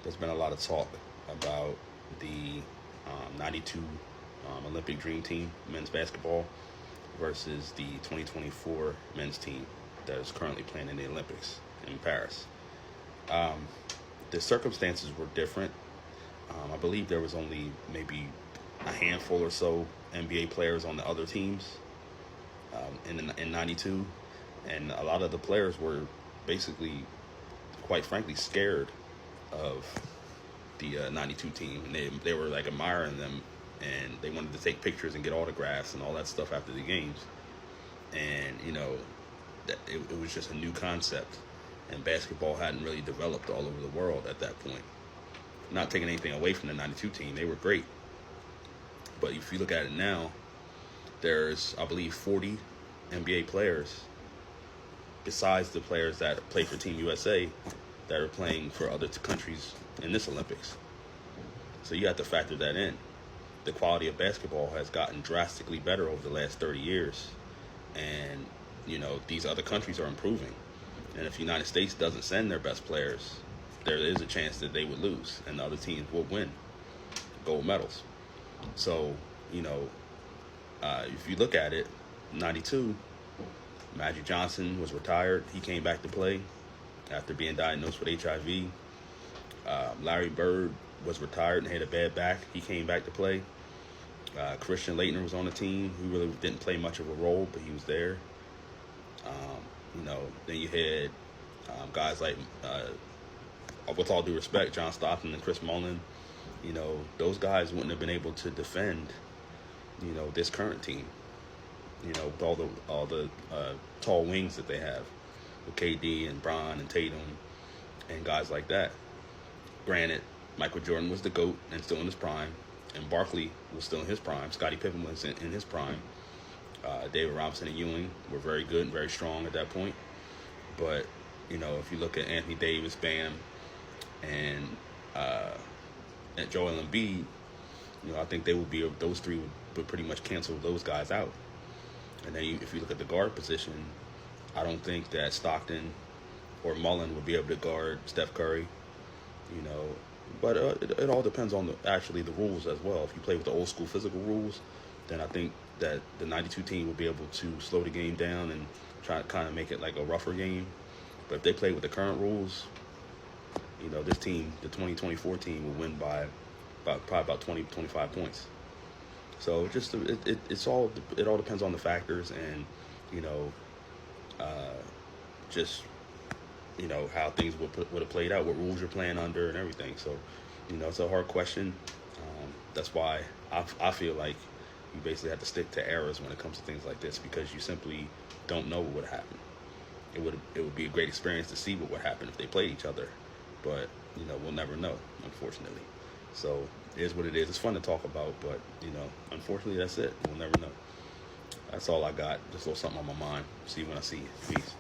there's been a lot of talk about the 92 Olympic Dream Team men's basketball versus the 2024 men's team that is currently playing in the Olympics in Paris. Um, the circumstances were different. I believe there was only maybe a handful or so NBA players on the other teams in '92, and a lot of the players were basically, quite frankly, scared of the '92 team, and they were like admiring them, and they wanted to take pictures and get autographs and all that stuff after the games, and that it was just a new concept, and basketball hadn't really developed all over the world at that point. Not taking anything away from the '92 team, they were great, but if you look at it now, there's, I believe, 40 NBA players besides the players that play for Team USA that are playing for other countries in this Olympics. So you have to factor that in. The quality of basketball has gotten drastically better over the last 30 years. And, these other countries are improving. And if the United States doesn't send their best players, there is a chance that they would lose and the other teams would win gold medals. So, if you look at it, 92, Magic Johnson was retired. He came back to play after being diagnosed with HIV. Larry Bird was retired and had a bad back. He came back to play. Christian Laettner was on the team. He really didn't play much of a role, but he was there. Then you had guys like, with all due respect, John Stockton and Chris Mullin. Those guys wouldn't have been able to defend, this current team. With all the tall wings that they have, with KD and Bron and Tatum and guys like that. Granted, Michael Jordan was the GOAT and still in his prime, and Barkley was still in his prime. Scottie Pippen was in his prime. David Robinson and Ewing were very good and very strong at that point. But, if you look at Anthony Davis, Bam, and Joel Embiid, I think those three would pretty much cancel those guys out. And then if you look at the guard position, I don't think that Stockton or Mullen would be able to guard Steph Curry, But it all depends on the rules as well. If you play with the old school physical rules, then I think that the '92 team will be able to slow the game down and try to kind of make it like a rougher game. But if they play with the current rules, this team, the 2024 team, will win by probably about 20, 25 points. So it all depends on the factors, and how things would have played out, what rules you're playing under, and everything. So it's a hard question. That's why I feel like you basically have to stick to errors when it comes to things like this, because you simply don't know what would happen. It would be a great experience to see what would happen if they played each other, but we'll never know, unfortunately. So it is what it is. It's fun to talk about, but unfortunately, that's it. We'll never know. That's all I got. Just a little something on my mind. See you when I see you. Peace.